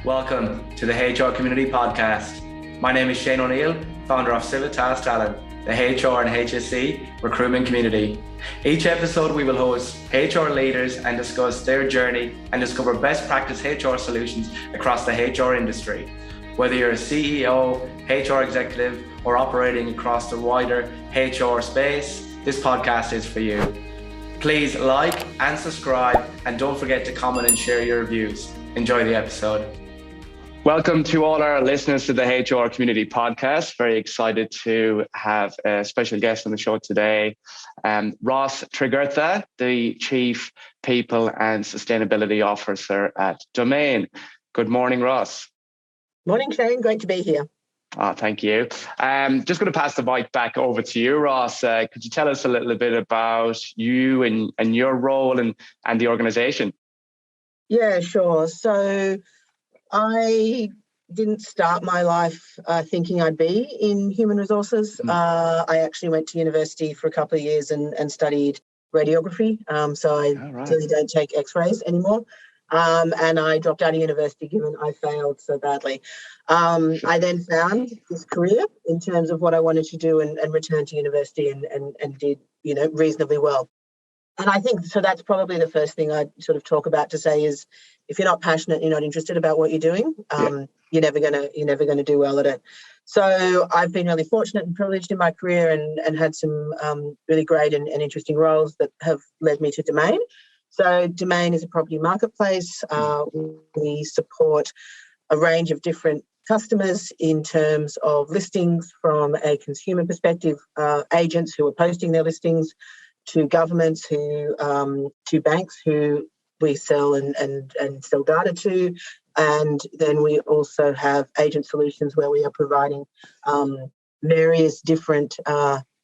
Welcome to the HR Community Podcast. My name is Shane O'Neill, founder of Civitas Talent, the HR and HSC recruitment community. Each episode we will host HR leaders and discuss their journey and discover best practice HR solutions across the HR industry. Whether you're a CEO, HR executive, or operating across the wider HR space, this podcast is for you. Please like and subscribe, and don't forget to comment and share your reviews. Enjoy the episode. Welcome to all our listeners to the HR Community Podcast. Very excited to have a special guest on the show today, Ros Tregurtha, the Chief People and Sustainability Officer at Domain. Good morning, Ros. Morning, Shane. Great to be here. Oh, thank you. Just going to pass the mic back over to you, Ros. Could you tell us a little bit about you and your role and the organisation? Yeah, sure. So I didn't start my life thinking I'd be in human resources. I actually went to university for a couple of years and studied radiography. So I really don't take x-rays anymore. And I dropped out of university given I failed so badly. I then found this career in terms of what I wanted to do and returned to university and did, reasonably well. And I think, so that's probably the first thing I'd sort of talk about to say is, if you're not passionate, you're not interested about what you're doing, you're never gonna do well at it. So I've been really fortunate and privileged in my career and had some really great and interesting roles that have led me to Domain. So Domain is a property marketplace. We support a range of different customers in terms of listings from a consumer perspective, agents who are posting their listings, to governments to banks who we sell and sell data to. And then we also have agent solutions where we are providing various different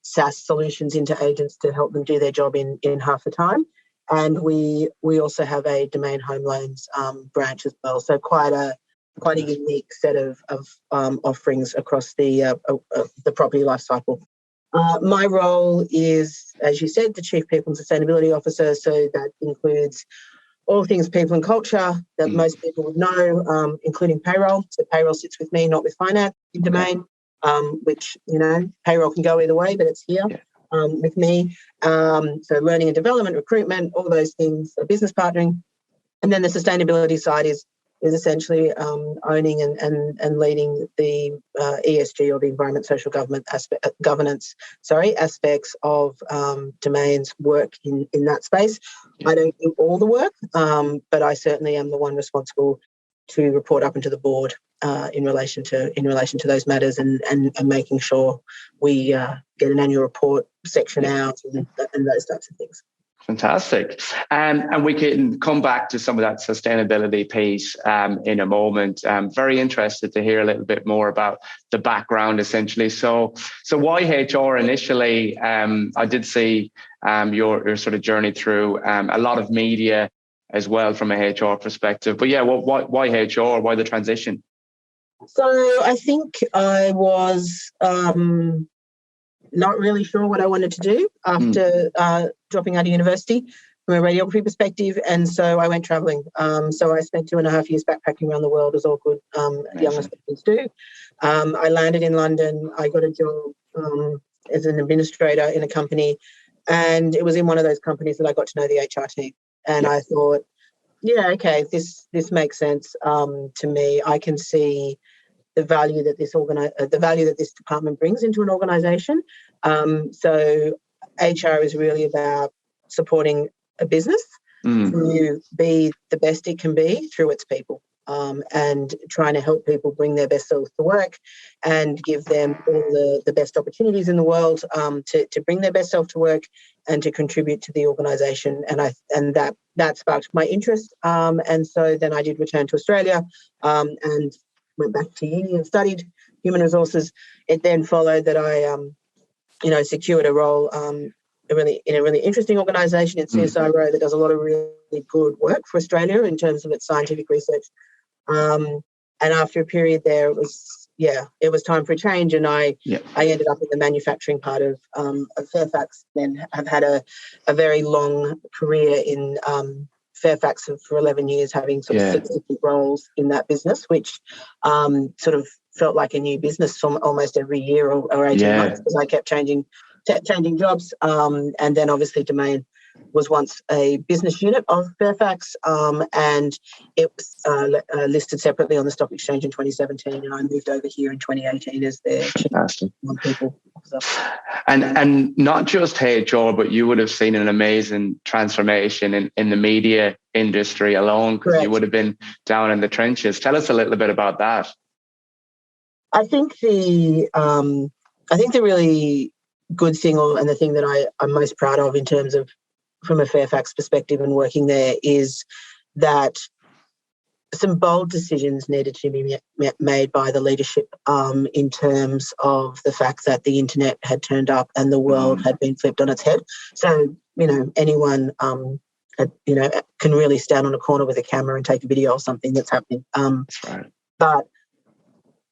SaaS solutions into agents to help them do their job in half the time. And we also have a Domain Home Loans branch as well. So quite a unique set of offerings across the property lifecycle. My role is, as you said, the Chief People and Sustainability Officer. So that includes all things people and culture that most people would know, including payroll. So payroll sits with me, not with finance in Domain, which, payroll can go either way, but it's here with me. So learning and development, recruitment, all those things, business partnering. And then the sustainability side is essentially owning and leading the ESG, or the environment, social governance aspects of Domain's work in that space. I don't do all the work, but I certainly am the one responsible to report up into the board in relation to those matters and making sure we get an annual report section out and those types of things. Fantastic. And we can come back to some of that sustainability piece in a moment. I'm very interested to hear a little bit more about the background, essentially. So why HR initially? I did see your sort of journey through a lot of media as well from a HR perspective. But yeah, why HR? Why the transition? So I think I was not really sure what I wanted to do after dropping out of university from a radiography perspective. And so I went travelling. So I spent 2.5 years backpacking around the world, as all good young Australians do. I landed in London. I got a job as an administrator in a company. And it was in one of those companies that I got to know the HR team. And I thought, this makes sense to me. I can see the value that this department brings into an organisation. So HR is really about supporting a business to be the best it can be through its people, and trying to help people bring their best selves to work and give them all the best opportunities in the world to bring their best self to work and to contribute to the organisation. And that sparked my interest. And so then I did return to Australia and went back to uni and studied human resources. It then followed that I, secured a role in a really interesting organisation in CSIRO that does a lot of really good work for Australia in terms of its scientific research. And after a period there, it was time for a change, and I ended up in the manufacturing part of Fairfax. Then have had a very long career in Fairfax for 11 years, having sort of 6 different roles in that business, which sort of felt like a new business from almost every year or 18 months, because I kept changing jobs. And then obviously Domain was once a business unit of Fairfax, and it was listed separately on the stock exchange in 2017, and I moved over here in 2018 as their chief people officer. And not just HR, but you would have seen an amazing transformation in the media industry alone, because you would have been down in the trenches. Tell us a little bit about that. I think the really good thing, and the thing that I'm most proud of in terms of from a Fairfax perspective and working there, is that some bold decisions needed to be made by the leadership in terms of the fact that the internet had turned up and the world had been flipped on its head. So, anyone, can really stand on a corner with a camera and take a video of something that's happening. That's right. But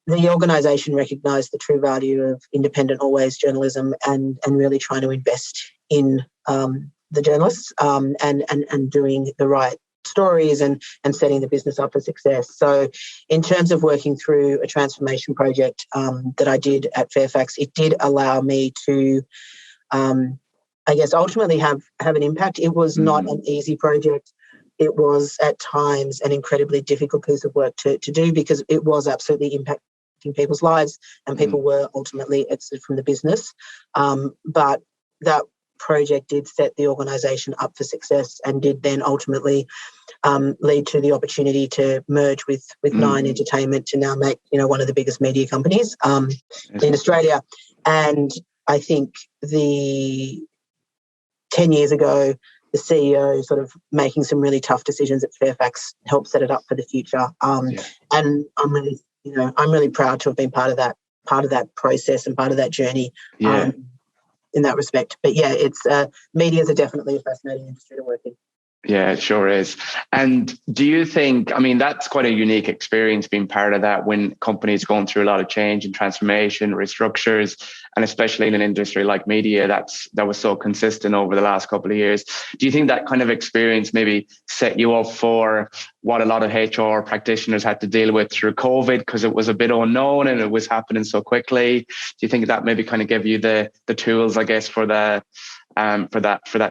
the organisation recognised the true value of independent, always journalism, and really trying to invest in the journalists and doing the right stories and setting the business up for success. So in terms of working through a transformation project that I did at Fairfax, it did allow me to, ultimately have an impact. It was not an easy project. It was at times an incredibly difficult piece of work to do, because it was absolutely impacting people's lives, and people were ultimately exited from the business. But that project did set the organisation up for success, and did then ultimately lead to the opportunity to merge with Nine Entertainment to now make one of the biggest media companies in Australia. And I think 10 years ago, the CEO sort of making some really tough decisions at Fairfax helped set it up for the future. And I'm really proud to have been part of that process and part of that journey. In that respect. But it's medias are definitely a fascinating industry to work in. Yeah, it sure is. And do you think, that's quite a unique experience being part of that, when companies going through a lot of change and transformation, restructures, and especially in an industry like media that was so consistent over the last couple of years. Do you think that kind of experience maybe set you up for what a lot of HR practitioners had to deal with through COVID, because it was a bit unknown and it was happening so quickly? Do you think that maybe kind of gave you the tools, I guess, for that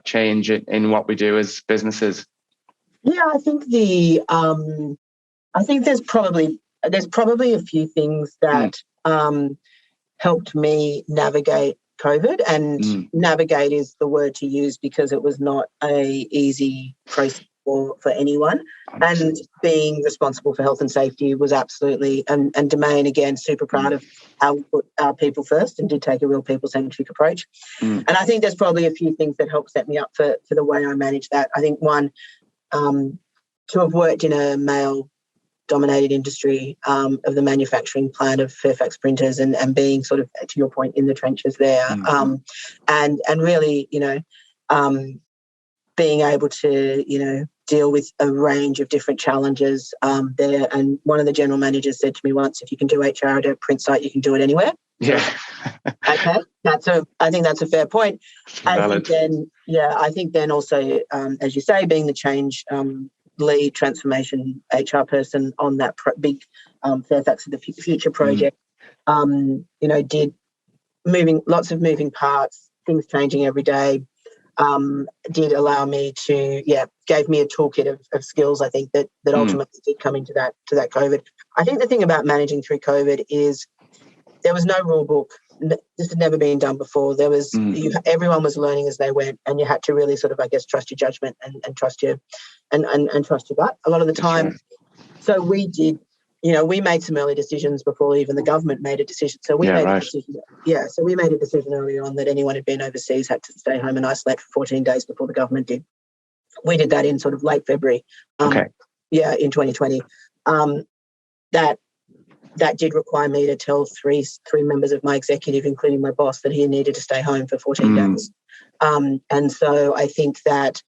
change in what we do as businesses? Yeah, I think there's probably a few things that helped me navigate COVID, and navigate is the word to use, because it was not a easy process for anyone. And being responsible for health and safety was absolutely, and Domain, again, super proud of how we put our people first and did take a real people-centric approach. And I think there's probably a few things that helped set me up for the way I manage that. I think one, to have worked in a male-dominated industry of the manufacturing plant of Fairfax Printers, and being sort of, to your point, in the trenches there, and really, being able to, deal with a range of different challenges there. And one of the general managers said to me once, if you can do HR at a print site, you can do it anywhere. Yeah. Okay. I think that's a fair point. I think then also, as you say, being the change lead transformation HR person on that big Fairfax of the Future project, did lots of moving parts, things changing every day. Did allow me to, gave me a toolkit of skills, I think, that ultimately did come into that COVID. I think the thing about managing through COVID is there was no rule book. This had never been done before. There was everyone was learning as they went, and you had to really sort of, I guess, trust your judgment and trust your and trust your gut a lot of the time. Right. So we did. We made some early decisions before even the government made a decision. So we made a decision. Yeah, so we made a decision early on that anyone who'd been overseas had to stay home and isolate for 14 days before the government did. We did that in sort of late February. In 2020. That did require me to tell three members of my executive, including my boss, that he needed to stay home for 14 days. And so I think that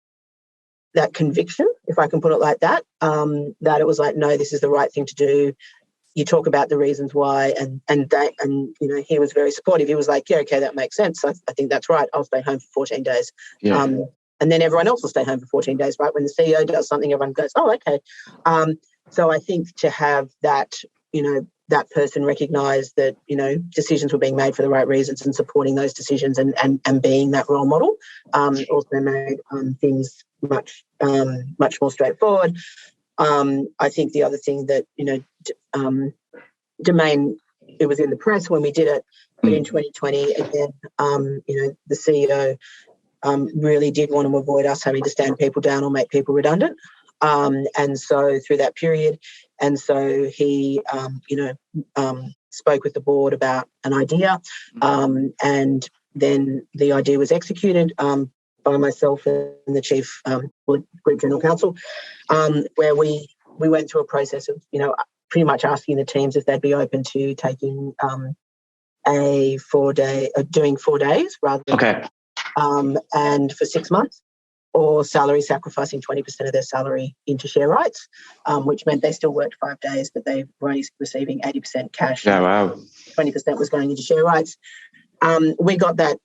conviction, if I can put it like that, that it was like, no, this is the right thing to do. You talk about the reasons why, and he was very supportive. He was like, yeah, okay, that makes sense. I think that's right. I'll stay home for 14 days. and then everyone else will stay home for 14 days, right? When the CEO does something, everyone goes, oh, okay. So I think to have that, that person recognise that, decisions were being made for the right reasons and supporting those decisions and being that role model also made things much more straightforward. I think the other thing that, Domain, it was in the press when we did it, but in 2020, again, the CEO really did want to avoid us having to stand people down or make people redundant. And so through that period, and so he, spoke with the board about an idea, and then the idea was executed by myself and the chief group general counsel, where we went through a process of, pretty much asking the teams if they'd be open to taking doing 4 days rather than and for 6 months, or salary sacrificing 20% of their salary into share rights, which meant they still worked 5 days, but they were only receiving 80% cash. Yeah, wow. 20% was going into share rights. We got that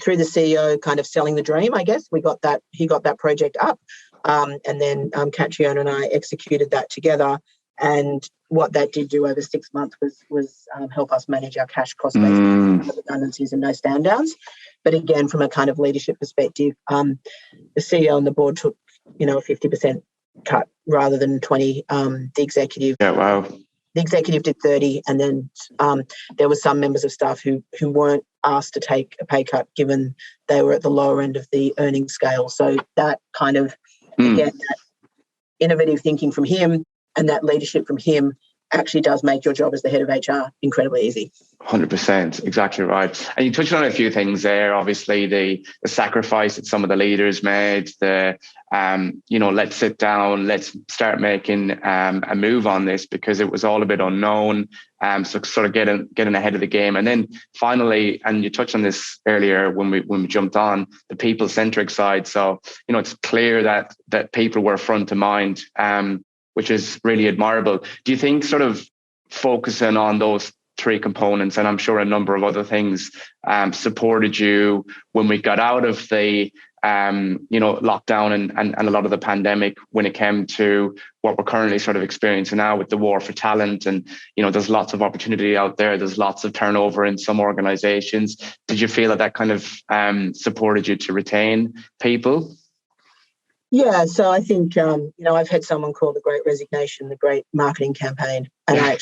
through the CEO kind of selling the dream, I guess. He got that project up, and then Catriona and I executed that together. And what that did do over 6 months was help us manage our cash cost base, redundancies and no stand downs. But again, from a kind of leadership perspective, the CEO and the board took, a 50% cut rather than 20. The executive, the executive did 30, and then there were some members of staff who weren't asked to take a pay cut given they were at the lower end of the earnings scale. So that kind of again, that innovative thinking from him and that leadership from him actually does make your job as the head of HR incredibly easy. 100%, exactly right. And you touched on a few things there. Obviously, the sacrifice that some of the leaders made, let's sit down, let's start making a move on this, because it was all a bit unknown. So sort of getting ahead of the game. And then finally, and you touched on this earlier when we jumped on, the people-centric side. So, it's clear that people were front of mind, which is really admirable. Do you think sort of focusing on those three components, and I'm sure a number of other things, supported you when we got out of the lockdown and a lot of the pandemic, when it came to what we're currently sort of experiencing now with the war for talent? And, there's lots of opportunity out there. There's lots of turnover in some organizations. Did you feel that kind of supported you to retain people? Yeah, so I think I've had someone call the Great Resignation the Great Marketing Campaign, and I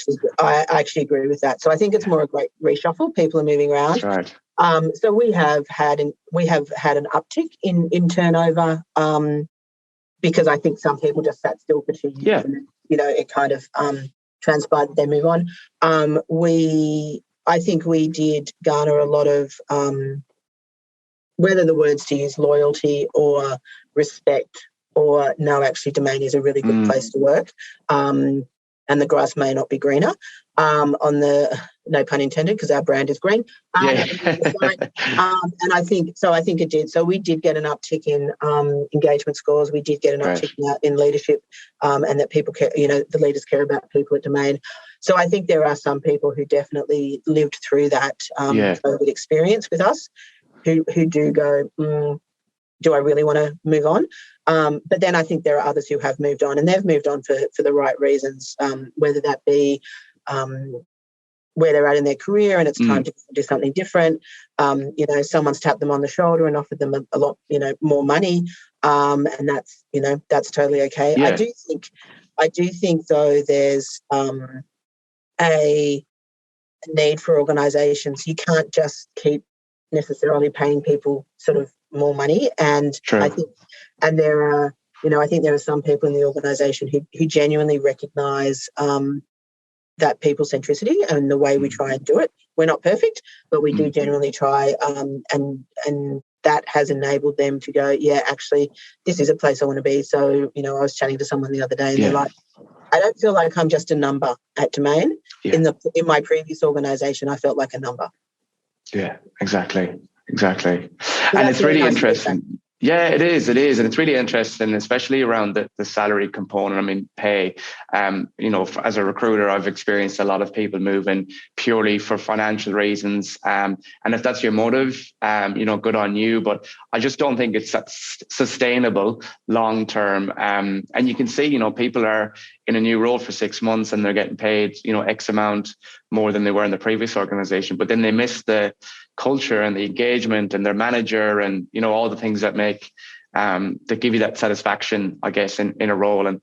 actually agree with that. So I think it's more a great reshuffle. People are moving around. That's right. So we have had an uptick in turnover because I think some people just sat still for 2 years. Yeah. And it kind of transpired that they move on. I think we did garner a lot of whether the words to use loyalty or respect or no, actually Domain is a really good place to work. And the grass may not be greener on the, no pun intended, because our brand is green. And I think it did. So we did get an uptick in engagement scores. We did get an uptick in leadership and that people care, the leaders care about people at Domain. So I think there are some people who definitely lived through that COVID experience with us who do go, do I really want to move on? But then I think there are others who have moved on, and they've moved on for the right reasons, whether that be where they're at in their career and it's time to do something different. Someone's tapped them on the shoulder and offered them a lot, more money, and that's totally okay. Yeah. I do think though there's a need for organisations. You can't just keep necessarily paying people sort of more money, and true. I think there are some people in the organisation who genuinely recognise that people centricity and the way we try and do it. We're not perfect, but we do generally try, and that has enabled them to go, yeah, actually, this is a place I want to be. So, I was chatting to someone the other day, and they're like, I don't feel like I'm just a number at Domain. Yeah. In my previous organisation, I felt like a number. Yeah, exactly. And it's really interesting. Yeah, it is. It is. And it's really interesting, especially around the salary component. I mean, pay. As a recruiter, I've experienced a lot of people moving purely for financial reasons. And if that's your motive, good on you. But I just don't think it's sustainable long term. And you can see, people are in a new role for 6 months and they're getting paid, X amount more than they were in the previous organization. But then they miss the culture and the engagement and their manager and all the things that that give you that satisfaction, I guess, in a role. And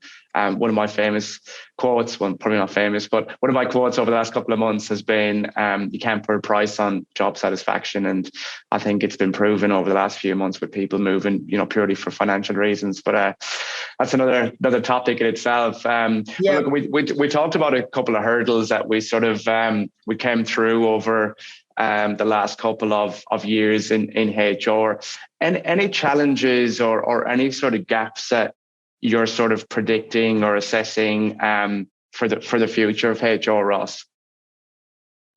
one of my famous quotes, well, probably not famous, but one of my quotes over the last couple of months has been, you can't put a price on job satisfaction. And I think it's been proven over the last few months with people moving, purely for financial reasons. But that's another topic in itself. Yeah. Look, we talked about a couple of hurdles that we sort of we came through over the last couple of years in HR. And any challenges or any sort of gaps that you're sort of predicting or assessing for the future of HR, Ross?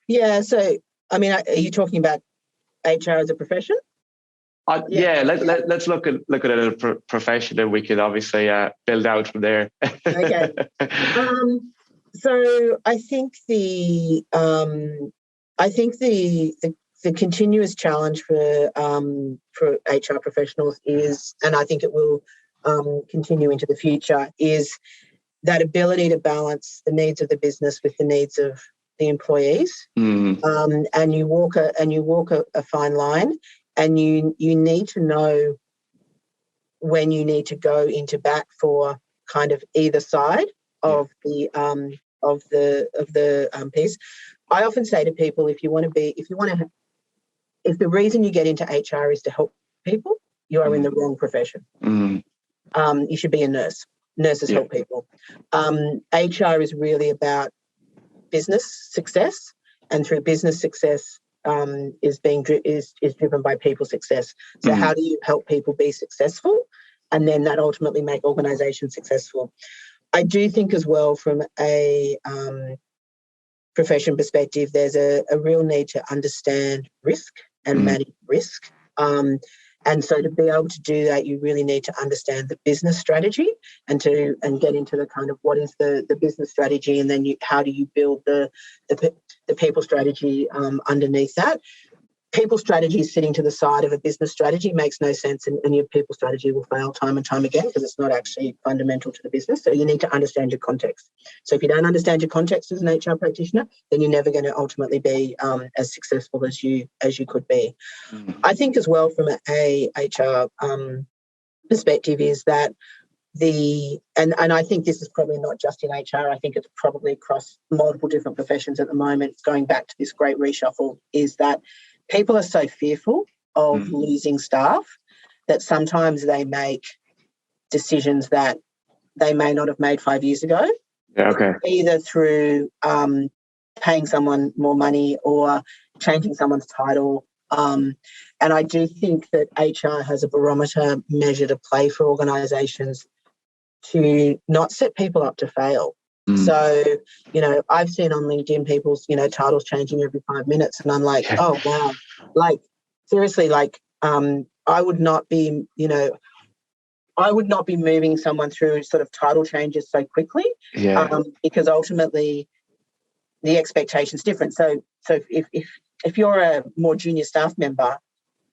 Yeah. So, I mean, are you talking about HR as a profession? Let's look at it as a profession that we could obviously build out from there. Okay. So I think the continuous challenge for HR professionals is, and I think it will continue into the future, is that ability to balance the needs of the business with the needs of the employees. And you walk a fine line, and you need to know when you need to go into bat for kind of either side of the piece. I often say to people, if the reason you get into HR is to help people, you are in the wrong profession. You should be a nurse. Nurses help people. HR is really about business success, and through business success is driven by people success. So how do you help people be successful, and then that ultimately make organisations successful? I do think as well, from a profession perspective, there's a real need to understand risk and manage risk. And so to be able to do that, you really need to understand the business strategy and get into the kind of what is the business strategy, and then how do you build the people strategy underneath that. People strategy sitting to the side of a business strategy makes no sense, and your people strategy will fail time and time again because it's not actually fundamental to the business. So you need to understand your context. So if you don't understand your context as an HR practitioner, then you're never going to ultimately be as successful as you could be. I think as well, from a HR perspective, is that and I think this is probably not just in HR, I think it's probably across multiple different professions at the moment, going back to this great reshuffle, is that people are so fearful of losing staff that sometimes they make decisions that they may not have made 5 years ago. Yeah, okay. Either through paying someone more money or changing someone's title. And I do think that HR has a barometer measure to play for organisations to not set people up to fail. So, I've seen on LinkedIn people's, titles changing every 5 minutes, and I'm like, oh, wow. Like, seriously, I would not be moving someone through sort of title changes so quickly, because ultimately the expectation's different. So if you're a more junior staff member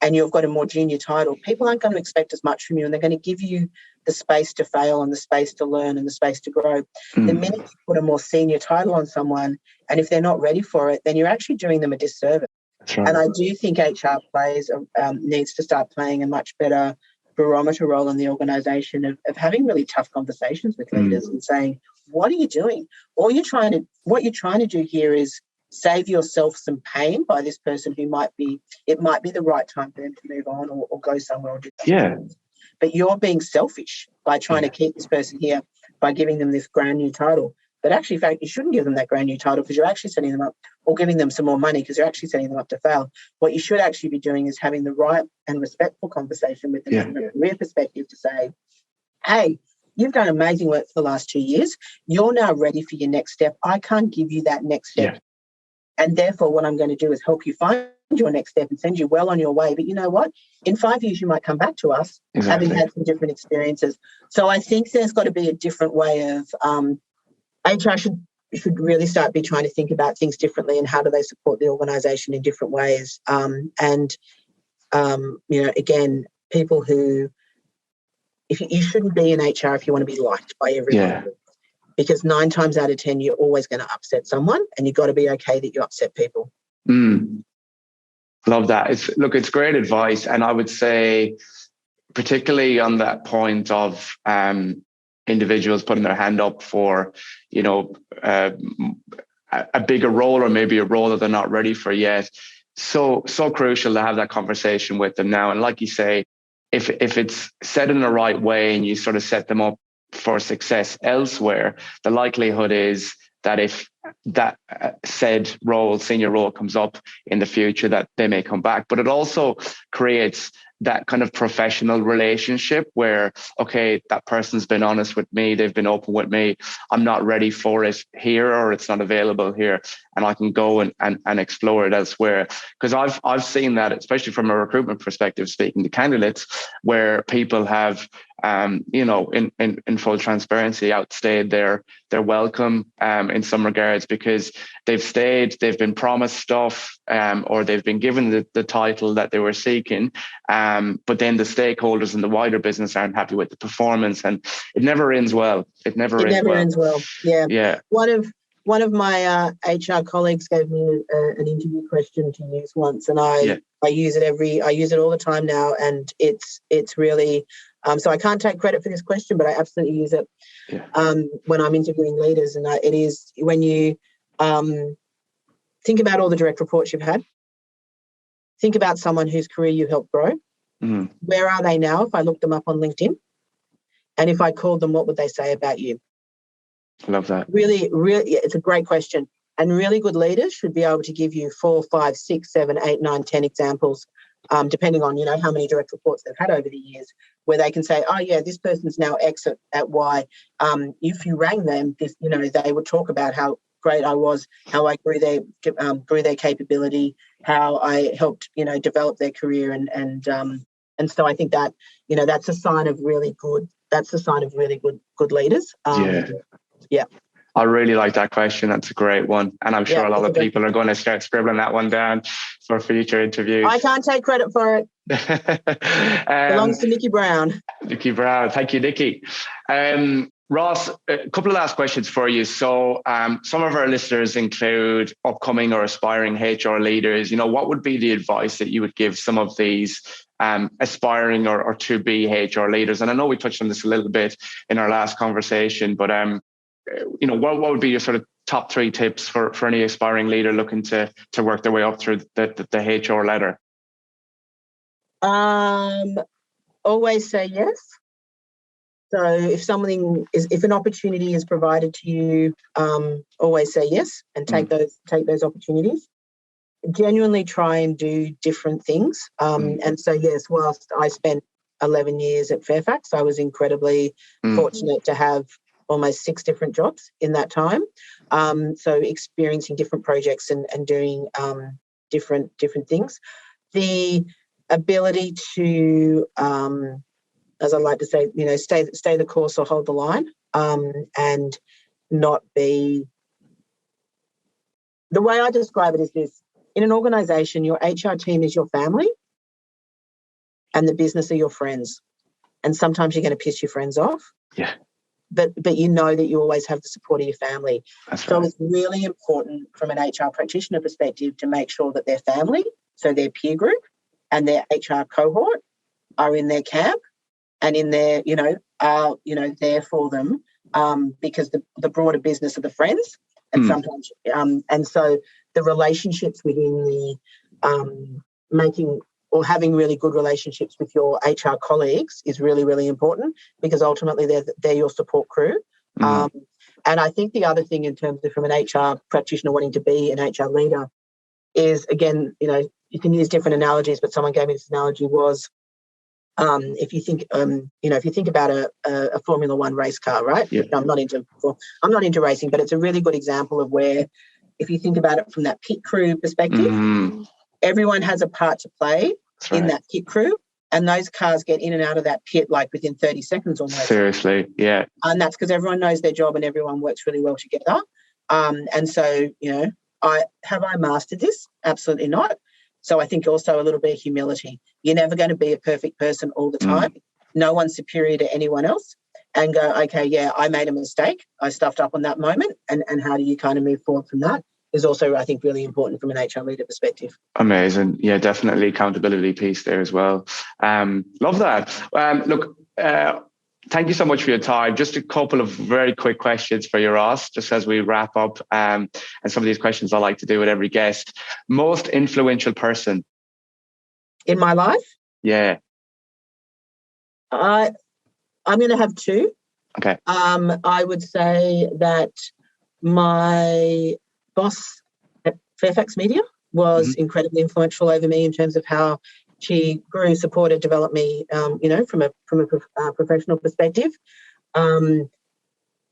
and you've got a more junior title, people aren't going to expect as much from you, and they're going to give you the space to fail and the space to learn and the space to grow. The minute you put a more senior title on someone, and if they're not ready for it, then you're actually doing them a disservice. Right. And I do think HR needs to start playing a much better barometer role in the organisation of having really tough conversations with leaders and saying, what are you doing? What you're trying to do here is save yourself some pain by this person who it might be the right time for them to move on or go somewhere or do something. But you're being selfish by trying to keep this person here by giving them this brand new title. But actually, in fact, you shouldn't give them that brand new title because you're actually setting them up, or giving them some more money because you're actually setting them up to fail. What you should actually be doing is having the right and respectful conversation with them from a career perspective to say, hey, you've done amazing work for the last 2 years. You're now ready for your next step. I can't give you that next step. And therefore, what I'm going to do is help you find your next step and send you well on your way. But you know what? In 5 years, you might come back to us having had some different experiences. So I think there's got to be a different way of HR should really start be trying to think about things differently and how do they support the organisation in different ways. Again, people who you shouldn't be in HR if you want to be liked by everyone. Yeah. Because 9 times out of 10, you're always going to upset someone, and you've got to be okay that you upset people. Love that. It's great advice. And I would say, particularly on that point of individuals putting their hand up for, a bigger role, or maybe a role that they're not ready for yet. So crucial to have that conversation with them now. And like you say, if it's said in the right way and you sort of set them up for success elsewhere, the likelihood is that if that said senior role comes up in the future, that they may come back. But it also creates that kind of professional relationship where, okay, that person's been honest with me, they've been open with me, I'm not ready for it here, or it's not available here, and I can go and explore it elsewhere. Because I've seen that, especially from a recruitment perspective, speaking to candidates, where people have in full transparency outstayed their welcome in some regards, because they've been promised stuff, or they've been given the title that they were seeking, but then the stakeholders in the wider business aren't happy with the performance, and it never ends well. It never ends well. Yeah. One of my HR colleagues gave me an interview question to use once, and I use it all the time now, and it's really so I can't take credit for this question, but I absolutely use it when I'm interviewing leaders, and it is when you think about all the direct reports you've had, think about someone whose career you helped grow. Where are they now? If I looked them up on LinkedIn, and if I called them, what would they say about you? I love that. Really, it's a great question. And really good leaders should be able to give you 4, 5, 6, 7, 8, 9, 10 examples, depending on, how many direct reports they've had over the years, where they can say, oh, yeah, this person's now X at Y. If you rang them, they would talk about how great I was, how I grew their capability, how I helped, develop their career. And so I think that, that's a sign of really good leaders. Yeah. I really like that question. That's a great one. And I'm sure a lot of people are going to start scribbling that one down for future interviews. I can't take credit for it. Belongs to Nikki Brown. Nikki Brown. Thank you, Nikki. Ros, a couple of last questions for you. So some of our listeners include upcoming or aspiring HR leaders. What would be the advice that you would give some of these aspiring or to-be HR leaders? And I know we touched on this a little bit in our last conversation, but what would be your sort of top 3 tips for any aspiring leader looking to work their way up through the HR ladder? Always say yes. So if an opportunity is provided to you, always say yes and take those opportunities. Genuinely try and do different things. And so yes, whilst I spent 11 years at Fairfax, I was incredibly fortunate to have almost 6 different jobs in that time. So experiencing different projects and doing different things. The ability to, as I like to say, stay the course or hold the line, and not be. The way I describe it is this: in an organisation, your HR team is your family, and the business are your friends. And sometimes you're going to piss your friends off. Yeah. But you know that you always have the support of your family. That's so right. It's really important from an HR practitioner perspective to make sure that their family, so their peer group and their HR cohort, are in their camp and in their, are there for them, because the broader business are the friends. And sometimes, and so the relationships within the making or having really good relationships with your HR colleagues is really, really important, because ultimately they're your support crew. And I think the other thing in terms of from an HR practitioner wanting to be an HR leader is, again, you can use different analogies, but someone gave me this analogy was, if you think about a Formula One race car, right? Yeah. I'm not into racing, but it's a really good example of where, if you think about it from that pit crew perspective, everyone has a part to play right. in that pit crew, and those cars get in and out of that pit like within 30 seconds almost. Seriously, yeah. And that's because everyone knows their job and everyone works really well together. And so, have I mastered this? Absolutely not. So I think also a little bit of humility. You're never going to be a perfect person all the time. No one's superior to anyone else. And go, okay, yeah, I made a mistake. I stuffed up on that moment. And how do you kind of move forward from that is also, I think, really important from an HR leader perspective. Amazing. Yeah, definitely accountability piece there as well. Love that. Look, thank you so much for your time. Just a couple of very quick questions for you, Ros, just as we wrap up. And some of these questions I like to do with every guest. Most influential person in my life? Yeah. I'm going to have two. Okay. I would say that my boss at Fairfax Media was incredibly influential over me in terms of how she grew, supported, developed me, from a professional perspective.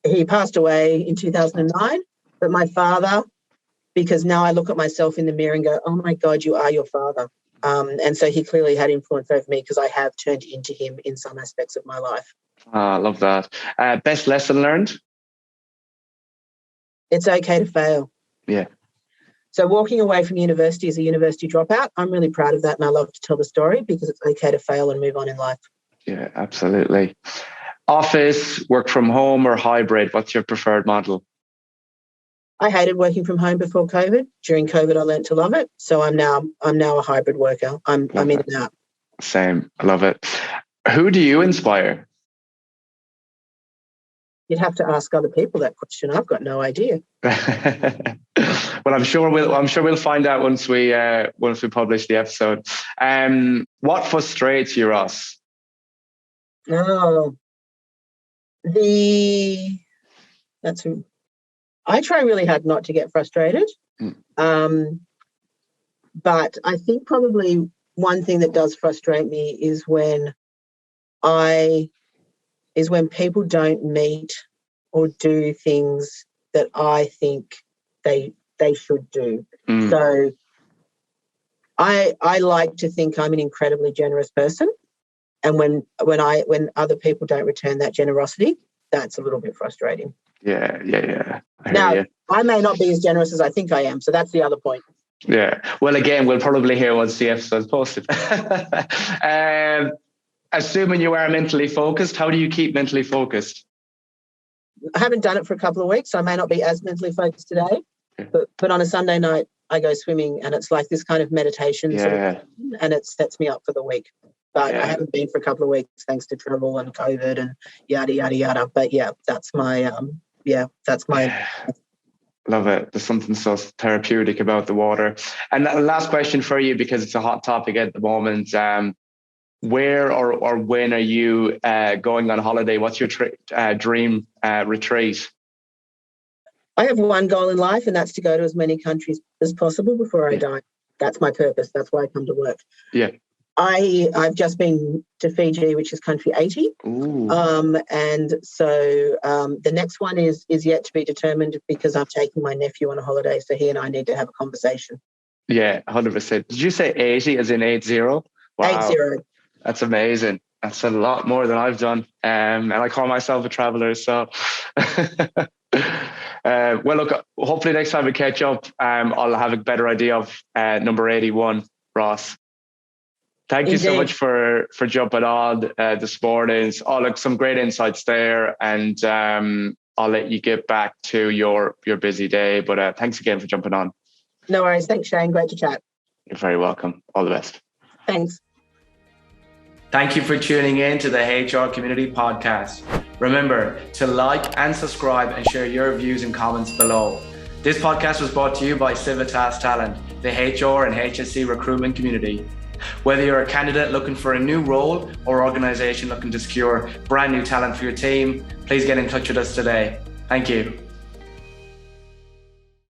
He passed away in 2009, but my father, because now I look at myself in the mirror and go, oh my God, you are your father. And so he clearly had influence over me because I have turned into him in some aspects of my life. I love that. Best lesson learned? It's okay to fail. Yeah. So walking away from university as a university dropout, I'm really proud of that, and I love to tell the story because it's okay to fail and move on in life. Yeah, absolutely. Office, work from home or hybrid? What's your preferred model? I hated working from home before COVID. During COVID, I learned to love it. So I'm now a hybrid worker. I'm in and out. Same. I love it. Who do you inspire? You'd have to ask other people that question. I've got no idea. Well, I'm sure we'll find out once we publish the episode. What frustrates you, Ros? I try really hard not to get frustrated. But I think probably one thing that does frustrate me is when people don't meet or do things that I think they should do. So I like to think I'm an incredibly generous person. And when other people don't return that generosity, that's a little bit frustrating. Yeah. I may not be as generous as I think I am, so that's the other point. Yeah. Well, again, we'll probably hear once the episode's posted. Assuming you are mentally focused, how do you keep mentally focused? I haven't done it for a couple of weeks, so I may not be as mentally focused today. But on a Sunday night, I go swimming, and it's like this kind of meditation, sort of, and it sets me up for the week. But I haven't been for a couple of weeks thanks to travel and COVID and yada yada yada. But that's my Love it. There's something so therapeutic about the water. And last question for you, because it's a hot topic at the moment. Where or when are you going on holiday? What's your dream retreat? I have one goal in life, and that's to go to as many countries as possible before I die. That's my purpose. That's why I come to work. Yeah. I've just been to Fiji, which is country 80. Ooh. And so the next one is yet to be determined because I'm taking my nephew on a holiday. So he and I need to have a conversation. Yeah, 100%. Did you say 80 as in 80? Wow. 80. That's amazing. That's a lot more than I've done. And I call myself a traveler. So, well, look, hopefully next time we catch up, I'll have a better idea of number 81, Ros. Thank you so much for jumping on this morning. Look, some great insights there. And I'll let you get back to your busy day. But thanks again for jumping on. No worries. Thanks, Shane. Great to chat. You're very welcome. All the best. Thanks. Thank you for tuning in to the HR Community Podcast. Remember to like and subscribe and share your views and comments below. This podcast was brought to you by Civitas Talent, the HR and HSC recruitment community. Whether you're a candidate looking for a new role or organization looking to secure brand new talent for your team, please get in touch with us today. Thank you.